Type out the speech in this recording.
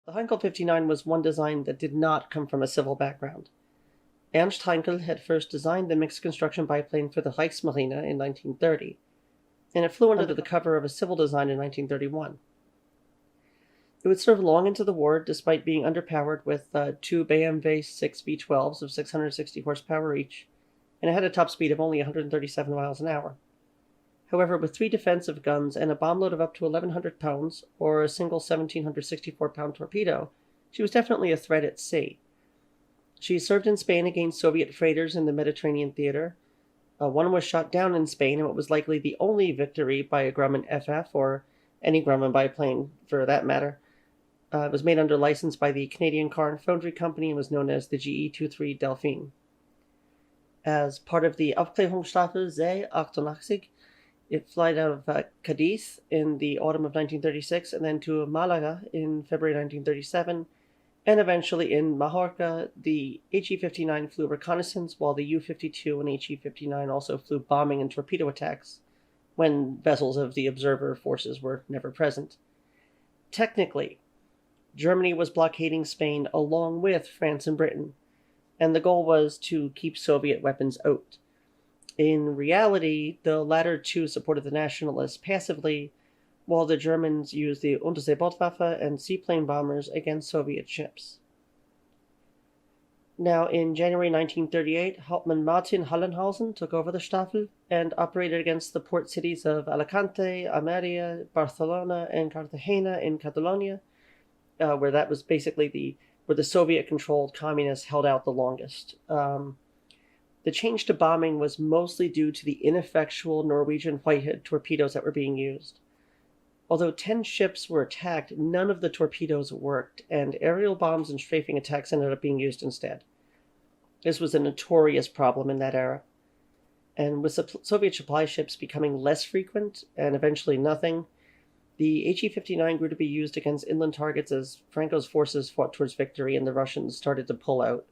The Heinkel 59 was one design that did not come from a civil background. Ernst Heinkel had first designed the mixed construction biplane for the Kriegsmarine in 1930, and it flew under the cover of a civil design in 1931. It would serve long into the war, despite being underpowered with two BMW 6 V12s of 660 horsepower each, and it had a top speed of only 137 miles an hour. However, with 3 defensive guns and a bomb load of up to 1,100 pounds, or a single 1,764-pound torpedo, she was definitely a threat at sea. She served in Spain against Soviet freighters in the Mediterranean theater. One was shot down in Spain, and what was likely the only victory by a Grumman FF, or any Grumman biplane for that matter. It was made under license by the Canadian Car and Foundry Company and was known as the GE-23 Delphine. As part of the Aufklärungsstaffel See 88, it flight out of Cadiz in the autumn of 1936 and then to Malaga in February 1937, and eventually in Majorca. The HE-59 flew reconnaissance, while the U-52 and HE-59 also flew bombing and torpedo attacks when vessels of the observer forces were never present. Technically, Germany was blockading Spain along with France and Britain, and the goal was to keep Soviet weapons out. In reality, the latter two supported the nationalists passively, while the Germans used the Unterseebootswaffe and seaplane bombers against Soviet ships. Now, in January 1938, Hauptmann Martin Hallenhausen took over the Staffel and operated against the port cities of Alicante, Almeria, Barcelona, and Cartagena in Catalonia, where that was basically where the Soviet-controlled communists held out the longest. The change to bombing was mostly due to the ineffectual Norwegian Whitehead torpedoes that were being used. Although 10 ships were attacked, none of the torpedoes worked, and aerial bombs and strafing attacks ended up being used instead. This was a notorious problem in that era. And with Soviet supply ships becoming less frequent, and eventually nothing, the HE-59 grew to be used against inland targets as Franco's forces fought towards victory and the Russians started to pull out.